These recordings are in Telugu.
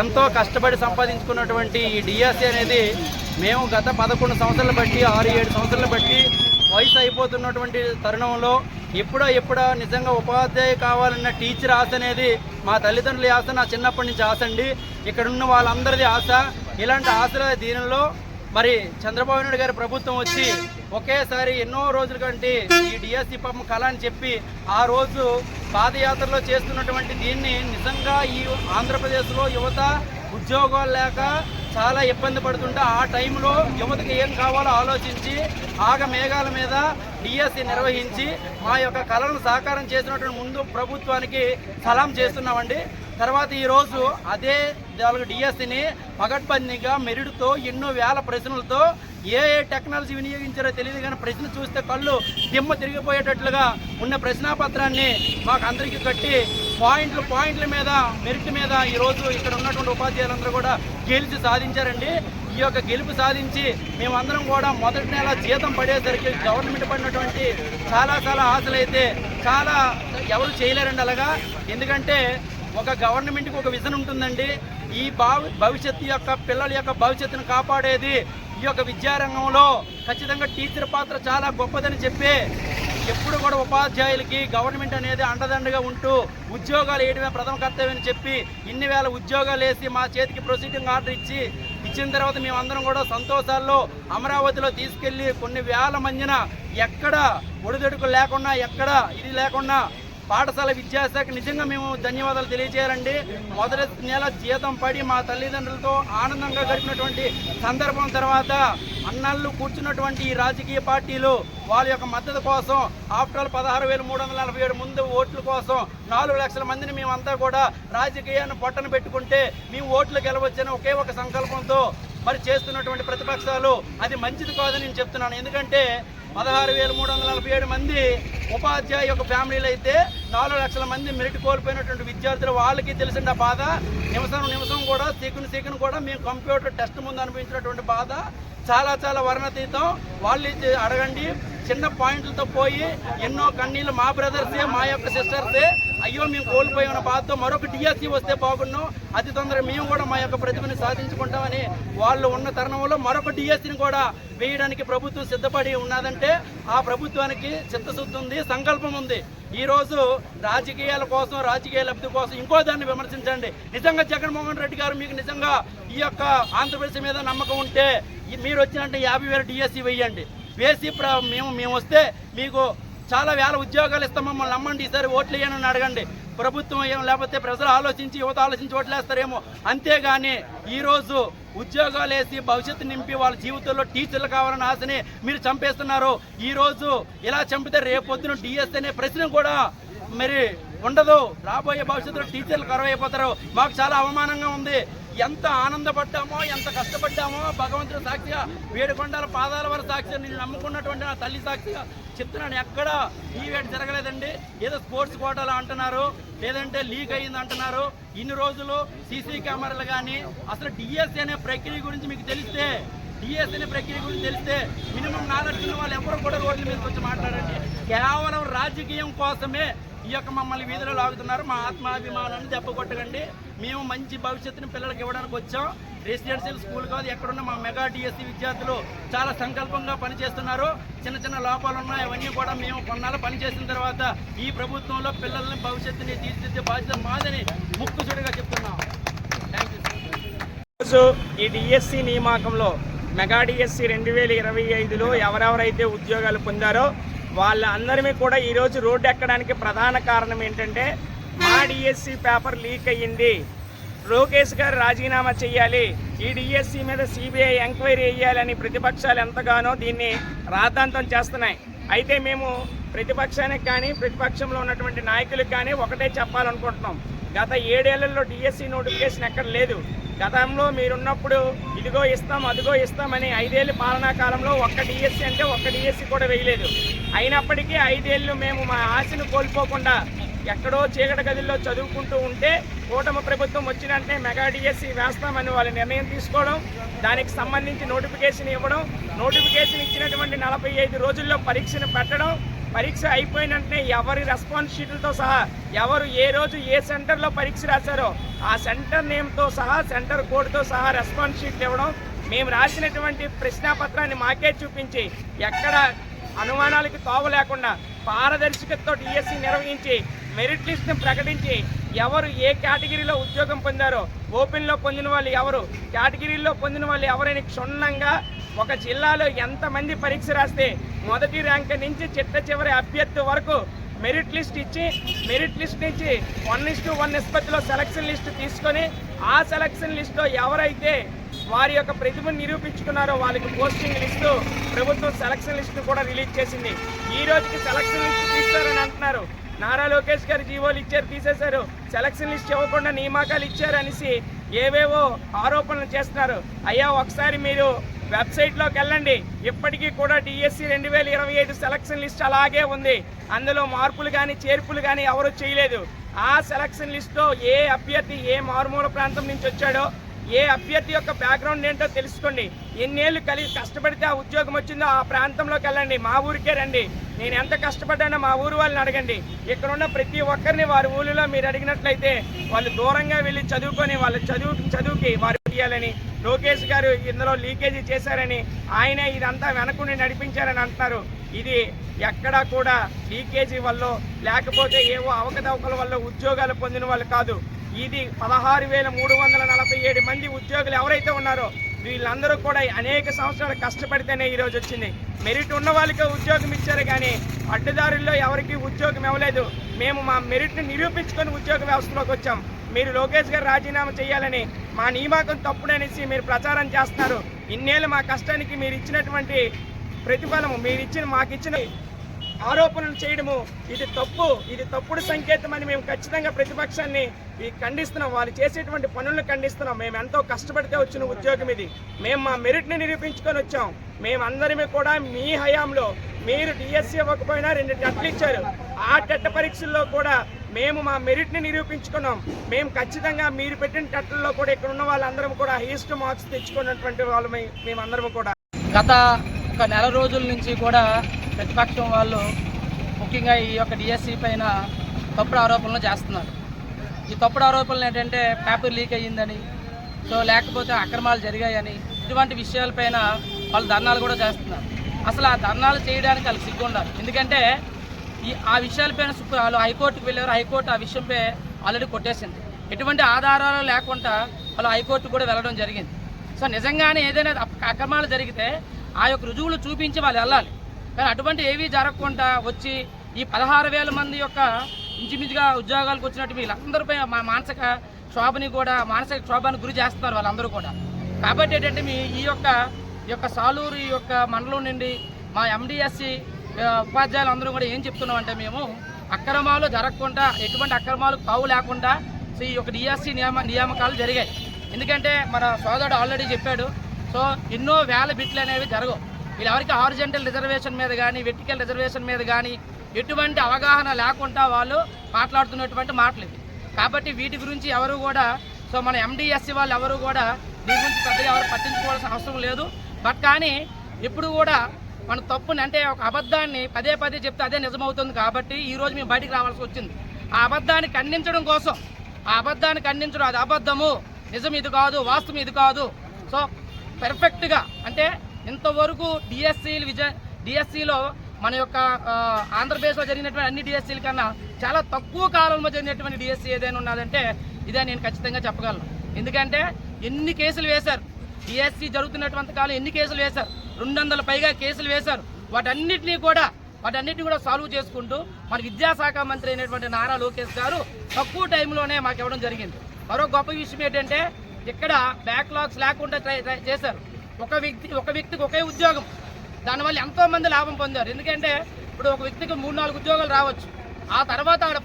ఎంతో కష్టపడి సంపాదించుకున్నటువంటి ఈ డిఎస్సి అనేది మేము గత 11 సంవత్సరాలు బట్టి 6-7 సంవత్సరాలు బట్టి వయసు అయిపోతున్నటువంటి తరుణంలో ఎప్పుడో నిజంగా ఉపాధ్యాయ కావాలన్న టీచర్ ఆశ అనేది మా తల్లిదండ్రుల ఆశ, నా చిన్నప్పటి నుంచి ఆశ అండి. ఇక్కడ ఉన్న వాళ్ళందరిది ఆశ. ఇలాంటి ఆశల దీనిలో మరి చంద్రబాబు నాయుడు గారి ప్రభుత్వం వచ్చి ఒకేసారి ఎన్నో రోజుల కంటే ఈ డిఎస్సి పాపం కళ అని చెప్పి ఆ రోజు పాదయాత్రలో చేస్తున్నటువంటి దీన్ని నిజంగా ఈ ఆంధ్రప్రదేశ్లో యువత ఉద్యోగాలు లేక చాలా ఇబ్బంది పడుతుంటే ఆ టైంలో యువతకి ఏం కావాలో ఆలోచించి మేఘాల మీద డిఎస్సి నిర్వహించి మా యొక్క కళలను సాకారం చేసినటువంటి ముందు ప్రభుత్వానికి సలాం చేస్తున్నామండి. తర్వాత ఈరోజు అదే డిఎస్సిని పగడ్బందీగా మెరిట్తో ఎన్నో వేల ప్రశ్నలతో ఏ టెక్నాలజీ వినియోగించారో తెలియదు కానీ ప్రశ్న చూస్తే కళ్ళు దిమ్మ తిరిగిపోయేటట్లుగా ఉన్న ప్రశ్నాపత్రాన్ని మాకు అందరికీ కట్టి పాయింట్ల మీద మెరిట్ మీద ఈరోజు ఇక్కడ ఉన్నటువంటి ఉపాధ్యాయులందరూ కూడా గెలిచి సాధించారండి. ఈ యొక్క గెలుపు సాధించి మేమందరం కూడా మొదటి నెల జీతం పడేసరికి గవర్నమెంట్ పడినటువంటి చాలా ఆశలు అయితే చాలా ఎవరు చేయలేరండి అలాగా. ఎందుకంటే ఒక గవర్నమెంట్కి ఒక విజన్ ఉంటుందండి. ఈ భవిష్యత్తు యొక్క పిల్లల యొక్క భవిష్యత్తును కాపాడేది ఈ యొక్క విద్యారంగంలో ఖచ్చితంగా టీచర్ పాత్ర చాలా గొప్పదని చెప్పి ఎప్పుడు కూడా ఉపాధ్యాయులకి గవర్నమెంట్ అనేది అండదండగా ఉంటూ ఉద్యోగాలు వేయడమే ప్రథమ కర్తవ్యం అని చెప్పి ఇన్ని వేల ఉద్యోగాలు వేసి మా చేతికి ప్రొసీడింగ్ ఆర్డర్ ఇచ్చిన తర్వాత మేమందరం కూడా సంతోషాల్లో అమరావతిలో తీసుకెళ్లి కొన్ని వేల మందిన ఎక్కడ ఒడిదొడుకులు లేకుండా ఎక్కడ ఇది లేకుండా పాఠశాల విద్యాశాఖ నిజంగా మేము ధన్యవాదాలు తెలియజేయాలండి. మొదటి నెల జీతం పడి మా తల్లిదండ్రులతో ఆనందంగా గడిపినటువంటి సందర్భం తర్వాత అన్నాళ్ళు కూర్చున్నటువంటి ఈ రాజకీయ పార్టీలు వాళ్ళ యొక్క మద్దతు కోసం ఆఫ్టర్ ఆల్ 16,347 ముందు ఓట్ల కోసం 4 లక్షల మందిని మేమంతా కూడా రాజకీయాన్ని పొట్టన పెట్టుకుంటే మేము ఓట్లు గెలవచ్చని ఒకే ఒక సంకల్పంతో మరి చేస్తున్నటువంటి ప్రతిపక్షాలు అది మంచిది కాదని నేను చెప్తున్నాను. ఎందుకంటే 16,347 మంది ఉపాధ్యాయ యొక్క ఫ్యామిలీలు అయితే 4 లక్షల మంది మెరిట్ కోల్పోయినటువంటి విద్యార్థులు వాళ్ళకి తెలిసిన బాధ. నిమిషం కూడా సెకండ్ కూడా మేము కంప్యూటర్ టెస్ట్ ముందు అనుభవించినటువంటి బాధ చాలా వర్ణతీతం. వాళ్ళు అడగండి. చిన్న పాయింట్లతో పోయి ఎన్నో కన్నీళ్ళు మా బ్రదర్సే మా యొక్క సిస్టర్సే అయ్యో మేము కోల్పోయిన బాధతో మరొక డిఎస్సి వస్తే బాగున్నాం, అతి తొందరగా మేము కూడా మా యొక్క ప్రతిభని సాధించుకుంటామని వాళ్ళు ఉన్న తరుణంలో మరొక డిఎస్సిని కూడా వేయడానికి ప్రభుత్వం సిద్ధపడి ఉన్నదంటే ఆ ప్రభుత్వానికి చిత్తశుద్ధి ఉంది, సంకల్పం ఉంది. ఈరోజు రాజకీయాల కోసం రాజకీయ లబ్ధి కోసం ఇంకో దాన్ని విమర్శించండి. నిజంగా జగన్మోహన్ రెడ్డి గారు మీకు నిజంగా ఈ యొక్క ఆంధ్రప్రదేశ్ మీద నమ్మకం ఉంటే మీరు వచ్చినట్టు 50,000 డిఎస్సి వేయండి. వేసి మేము వస్తే మీకు చాలా వేల ఉద్యోగాలు ఇస్తాం, మమ్మల్ని నమ్మండి, ఈసారి ఓట్లు వేయనని అడగండి. ప్రభుత్వం ఏం లేకపోతే ప్రజలు ఆలోచించి యువత ఆలోచించి ఓట్లేస్తారేమో. అంతేగాని ఈరోజు ఉద్యోగాలు వేసి భవిష్యత్తు నింపి వాళ్ళ జీవితంలో టీచర్లు కావాలని ఆశని మీరు చంపేస్తున్నారు. ఈరోజు ఇలా చంపితే రేపొద్దున డిఎస్సి అనే ప్రశ్న కూడా మరి ఉండదు. రాబోయే భవిష్యత్తులో టీచర్లు కరువైపోతారు. మాకు చాలా అవమానంగా ఉంది. ఎంత ఆనందపడ్డామో ఎంత కష్టపడ్డామో భగవంతుడు సాక్షిగా వేడుకొండల పాదాల వరకు సాక్షిగా నేను నమ్ముకున్నటువంటి నా తల్లి సాక్షిగా చెప్తున్నాను. ఎక్కడ ఈవేట్ జరగలేదండి. ఏదో స్పోర్ట్స్ కోటాలు అంటున్నారు, లేదంటే లీక్ అయ్యింది అంటున్నారు. ఇన్ని రోజులు సీసీ కెమెరాలు కానీ అసలు డిఎస్సి అనే ప్రక్రియ గురించి మీకు తెలిస్తే మినిమం నాలెడ్జ్ ఉన్న వాళ్ళు ఎవరు కూడా రోడ్ల మీదకి వచ్చి మాట్లాడండి. కేవలం రాజకీయం కోసమే ఈ యొక్క మమ్మల్ని వీధిలో లాగుతున్నారు. మా ఆత్మాభిమానాన్ని దెబ్బ కొట్టకండి. మేము మంచి భవిష్యత్తుని పిల్లలకు ఇవ్వడానికి వచ్చాం. రెసిడెన్షియల్ స్కూల్ కాదు, ఎక్కడున్న మా మెగా డిఎస్సి విద్యార్థులు చాలా సంకల్పంగా పనిచేస్తున్నారు. చిన్న లోపాలు ఉన్నాయి, అవన్నీ కూడా మేము కొన్నాళ్ళు పనిచేసిన తర్వాత ఈ ప్రభుత్వంలో పిల్లల్ని భవిష్యత్తుని తీర్చిదిద్దే బాధ్యత మాదని ముక్కుచుడిగా చెప్తున్నాం. Thank you. ఈ డిఎస్సి నియామకంలో మెగా డిఎస్సి 2025లో ఎవరెవరైతే ఉద్యోగాలు పొందారో వాళ్ళందరినీ కూడా ఈరోజు రోడ్డు ఎక్కడానికి ప్రధాన కారణం ఏంటంటే మా డిఎస్సి పేపర్ లీక్ అయ్యింది, లోకేష్ గారు రాజీనామా చేయాలి, ఈ డిఎస్సి మీద సిబిఐ ఎంక్వైరీ వేయాలని ప్రతిపక్షాలు ఎంతగానో దీన్ని రాద్ధాంతం చేస్తున్నాయి. అయితే మేము ప్రతిపక్షానికి కానీ ప్రతిపక్షంలో ఉన్నటువంటి నాయకులకు కానీ ఒకటే చెప్పాలనుకుంటున్నాం. గత 7 ఏళ్లలో డిఎస్సి నోటిఫికేషన్ ఎక్కడ లేదు. గతంలో మీరున్నప్పుడు ఇదిగో ఇస్తాం అదిగో ఇస్తామని 5 ఏళ్ళ పాలనా కాలంలో ఒక్క డిఎస్సి అంటే ఒక్క డిఎస్సి కూడా వేయలేదు. అయినప్పటికీ 5 ఏళ్ళు మేము మా ఆశను కోల్పోకుండా ఎక్కడో చీకటి గదుల్లో చదువుకుంటూ ఉంటే కూటమి ప్రభుత్వం వచ్చినంటే మెగా డిఎస్సి వేస్తామని వాళ్ళు నిర్ణయం తీసుకోవడం, దానికి సంబంధించి నోటిఫికేషన్ ఇవ్వడం, నోటిఫికేషన్ ఇచ్చినటువంటి 45 రోజుల్లో పరీక్షను పెట్టడం, పరీక్ష అయిపోయిన వెంటనే ఎవరి రెస్పాన్స్ షీట్లతో సహా ఎవరు ఏ రోజు ఏ సెంటర్లో పరీక్ష రాశారో ఆ సెంటర్ నేమ్తో సహా సెంటర్ కోడ్తో సహా రెస్పాన్స్ షీట్లు ఇవ్వడం, మేము రాసినటువంటి ప్రశ్నాపత్రాన్ని మాకే చూపించి ఎక్కడ అనుమానాలకు తావు లేకుండా పారదర్శకతతో డిఎస్సి నిర్వహించి మెరిట్ లిస్ట్ని ప్రకటించి ఎవరు ఏ కేటగిరీలో ఉద్యోగం పొందారో, ఓపెన్లో పొందిన వాళ్ళు ఎవరు, కేటగిరీలో పొందిన వాళ్ళు ఎవరైనా క్షుణ్ణంగా ఒక జిల్లాలో ఎంతమంది పరీక్ష రాస్తే మొదటి ర్యాంక్ నుంచి చిట్ట చివరి అభ్యర్థి వరకు మెరిట్ లిస్ట్ ఇచ్చి, మెరిట్ లిస్ట్ నుంచి 1:1 నిష్పత్తిలో సెలక్షన్ లిస్ట్ తీసుకొని ఆ సెలక్షన్ లిస్ట్లో ఎవరైతే వారి యొక్క ప్రతిభను నిరూపించుకున్నారో వాళ్ళకి పోస్టింగ్ లిస్టు ప్రభుత్వం సెలక్షన్ లిస్టును కూడా రిలీజ్ చేసింది. ఈ రోజుకి సెలక్షన్ లిస్ట్ తీస్తారని అంటున్నారు. నారా లోకేష్ గారు జీవోలు ఇచ్చారు, తీసేశారు. సెలక్షన్ లిస్ట్ ఇవ్వకుండా నియామకాలు ఇచ్చారు అనేసి ఏవేవో ఆరోపణలు చేస్తున్నారు. అయ్యా, ఒకసారి మీరు వెబ్సైట్లోకి వెళ్ళండి. ఇప్పటికీ కూడా డిఎస్సి 2025 సెలక్షన్ లిస్ట్ అలాగే ఉంది. అందులో మార్పులు కానీ చేర్పులు కానీ ఎవరు చేయలేదు. ఆ సెలక్షన్ లిస్ట్లో ఏ అభ్యర్థి ఏ మారుమూల ప్రాంతం నుంచి వచ్చాడో, ఏ అభ్యర్థి యొక్క బ్యాక్గ్రౌండ్ ఏంటో తెలుసుకోండి. ఎన్నేళ్ళు కష్టపడితే ఆ ఉద్యోగం వచ్చిందో ఆ ప్రాంతంలోకి వెళ్ళండి. మా ఊరికే రండి. నేను ఎంత కష్టపడ్డానో మా ఊరు వాళ్ళని అడగండి. ఇక్కడ ఉన్న ప్రతి ఒక్కరిని వారి ఊళ్ళో మీరు అడిగినట్లయితే వాళ్ళు దూరంగా వెళ్ళి చదువుకొని వాళ్ళ చదువుకి వారు చేయాలని, లోకేష్ గారు ఇందులో లీకేజీ చేశారని, ఆయనే ఇదంతా వెనకుండి నడిపించారని అంటున్నారు. ఇది ఎక్కడా కూడా లీకేజీ వల్ల లేకపోతే ఏవో అవకతవకల వల్ల ఉద్యోగాలు పొందిన వాళ్ళు కాదు. ఇది 16,347 మంది ఉద్యోగులు ఎవరైతే ఉన్నారో వీళ్ళందరూ కూడా అనేక సంవత్సరాలు కష్టపడితేనే ఈరోజు వచ్చింది. మెరిట్ ఉన్న వాళ్ళకే ఉద్యోగం ఇచ్చారు కానీ అడ్డదారుల్లో ఎవరికి ఉద్యోగం ఇవ్వలేదు. మేము మా మెరిట్ని నిరూపించుకొని ఉద్యోగ వ్యవస్థలోకి వచ్చాం. మీరు లోకేష్ గారు రాజీనామా చేయాలని, మా నియామకం తప్పుడనేసి మీరు ప్రచారం చేస్తున్నారు. ఇన్నేళ్ళు మా కష్టానికి మీరు ఇచ్చినటువంటి ప్రతిఫలము, మాకు ఇచ్చిన ఆరోపణలు చేయడము ఇది తప్పు. ఇది తప్పుడు సంకేతం అని మేము ఖచ్చితంగా ప్రతిపక్షాన్ని ఖండిస్తున్నాం. వాళ్ళు చేసేటువంటి పనులను ఖండిస్తున్నాం. మేము ఎంతో కష్టపడితే వచ్చిన ఉద్యోగం ఇది. మేము మా మెరిట్ని నిరూపించుకొని వచ్చాం. మేమందరమే కూడా మీ హయాంలో మీరు డిఎస్సి ఇవ్వకపోయినా 2 టెట్లు ఇచ్చారు. ఆ టెట్ పరీక్షల్లో కూడా మేము మా మెరిట్ని నిరూపించుకున్నాం. మేము ఖచ్చితంగా మీరు పెట్టిన టెట్లలో కూడా ఇక్కడ ఉన్న వాళ్ళందరం కూడా హైయెస్ట్ మార్క్స్ తెచ్చుకున్నటువంటి వాళ్ళు మేమందరం కూడా. గత ఒక నెల రోజుల నుంచి కూడా ప్రతిపక్షం వాళ్ళు ముఖ్యంగా ఈ యొక్క డిఎస్సి పైన తప్పుడు ఆరోపణలు చేస్తున్నారు. ఈ తప్పుడు ఆరోపణలు ఏంటంటే పేపర్ లీక్ అయ్యిందని, సో లేకపోతే అక్రమాలు జరిగాయని, ఇటువంటి విషయాలపైన వాళ్ళు ధర్నాలు కూడా చేస్తున్నారు. అసలు ఆ ధర్నాలు చేయడానికి వాళ్ళకి సిగ్గు ఉండాలి. ఎందుకంటే ఆ విషయాలపైన వాళ్ళు హైకోర్టుకు వెళ్ళారు. హైకోర్టు ఆ విషయంపై ఆల్రెడీ కొట్టేసింది. ఎటువంటి ఆధారాలు లేకుండా వాళ్ళు హైకోర్టు కూడా వెళ్ళడం జరిగింది. సో నిజంగానే ఏదైనా అక్రమాలు జరిగితే ఆ యొక్క రుజువులు చూపించి వాళ్ళు వెళ్ళాలి. కానీ అటువంటి ఏవీ జరగకుండా వచ్చి ఈ 16,000 మంది యొక్క ఇంచుమించుగా ఉద్యోగాలకు వచ్చినట్టు వీళ్ళందరిపై మా మానసిక క్షోభానికి గురి చేస్తున్నారు వాళ్ళందరూ కూడా. కాబట్టి ఏంటంటే ఈ యొక్క సాలూరు ఈ యొక్క మండలం నుండి మా ఎండిఎస్సి ఉపాధ్యాయులు అందరూ కూడా ఏం చెప్తున్నామంటే, మేము అక్రమాలు జరగకుండా, ఎటువంటి అక్రమాలు కావు లేకుండా ఈ యొక్క డిఎస్సి నియామకాలు జరిగాయి. ఎందుకంటే మన సోదరుడు ఆల్రెడీ చెప్పాడు. సో ఎన్నో వేల బిట్లు అనేవి జరగవు. వీళ్ళెవరికి హారిజంటల్ రిజర్వేషన్ మీద కానీ వెర్టికల్ రిజర్వేషన్ మీద కానీ ఎటువంటి అవగాహన లేకుండా వాళ్ళు మాట్లాడుతున్నటువంటి మాటలు ఇవి. కాబట్టి వీటి గురించి ఎవరు కూడా, సో మన ఎండిఎస్సి వాళ్ళు ఎవరు కూడా దీని గురించి పెద్దగా ఎవరు పట్టించుకోవాల్సిన అవసరం లేదు. బట్ కానీ ఇప్పుడు కూడా మన తప్పుని, అంటే ఒక అబద్ధాన్ని పదే చెప్తే అదే నిజమవుతుంది. కాబట్టి ఈరోజు మేము బయటికి రావాల్సి వచ్చింది. ఆ అబద్ధాన్ని ఖండించడం కోసం, అది అబద్ధము, నిజం ఇది కాదు, వాస్తవం ఇది కాదు. సో పర్ఫెక్ట్గా, అంటే ఇంతవరకు డిఎస్సిలో మన యొక్క ఆంధ్రప్రదేశ్లో జరిగినటువంటి అన్ని డిఎస్సీల కన్నా చాలా తక్కువ కాలంలో జరిగినటువంటి డిఎస్సి ఏదైనా ఉన్నదంటే ఇదే నేను ఖచ్చితంగా చెప్పగలను. ఎందుకంటే ఎన్ని కేసులు వేశారు, డిఎస్సి జరుగుతున్నటువంటి కాలం ఎన్ని కేసులు వేశారు, 200 పైగా కేసులు వేశారు. వాటన్నిటినీ కూడా సాల్వ్ చేసుకుంటూ మన విద్యాశాఖ మంత్రి అయినటువంటి నారా లోకేష్ గారు తక్కువ టైంలోనే మాకు ఇవ్వడం జరిగింది. మరో గొప్ప విషయం ఏంటంటే ఇక్కడ బ్యాక్లాగ్స్ లేకుండా చేశారు. ఒక వ్యక్తికి ఒకే ఉద్యోగం, దానివల్ల ఎంతోమంది లాభం పొందారు. ఎందుకంటే ఇప్పుడు ఒక వ్యక్తికి 3-4 ఉద్యోగాలు రావచ్చు. ఆ తర్వాత ఆవిడ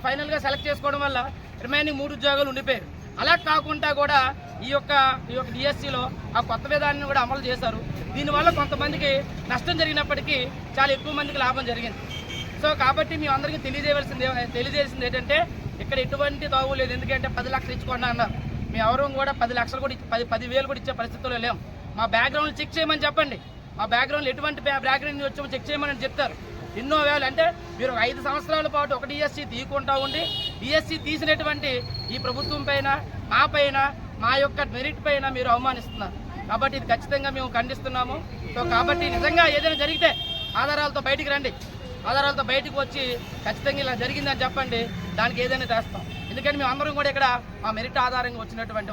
ఫైనల్గా సెలెక్ట్ చేసుకోవడం వల్ల రిమైనింగ్ 3 ఉద్యోగాలు ఉండిపోయారు. అలా కాకుండా కూడా ఈ యొక్క డిఎస్సిలో ఆ కొత్త విధానాన్ని కూడా అమలు చేశారు. దీనివల్ల కొంతమందికి నష్టం జరిగినప్పటికీ చాలా ఎక్కువ మందికి లాభం జరిగింది. సో కాబట్టి మేము అందరికీ తెలియజేసింది ఏంటంటే ఇక్కడ ఎటువంటి తావు లేదు. ఎందుకంటే 10 లక్షలు ఇచ్చుకోండి అన్నారు. మేము ఎవరూ కూడా 10 లక్షలు కూడా 10,000 కూడా ఇచ్చే పరిస్థితుల్లో లేము. మా బ్యాక్గ్రౌండ్ చెక్ చేయమని చెప్పండి. మా బ్యాక్గ్రౌండ్ ఎటువంటి బ్యాక్గ్రౌండ్ వచ్చామో చెక్ చేయమని చెప్తారు. ఎన్నో వేలు అంటే మీరు 5 సంవత్సరాల పాటు ఒక డిఎస్సి తీయకుండా ఉండి డిఎస్సి తీసినటువంటి ఈ ప్రభుత్వం పైన మా పైన మా యొక్క మెరిట్ పైన మీరు అవమానిస్తున్నారు. కాబట్టి ఇది ఖచ్చితంగా మేము ఖండిస్తున్నాము. సో కాబట్టి నిజంగా ఏదైనా జరిగితే ఆధారాలతో బయటికి రండి, ఆధారాలతో బయటకు వచ్చి ఖచ్చితంగా ఇలా జరిగిందని చెప్పండి, దానికి ఏదైనా చేస్తాం. ఎందుకంటే మేము అందరం కూడా ఇక్కడ మా మెరిట్ ఆధారంగా వచ్చినటువంటి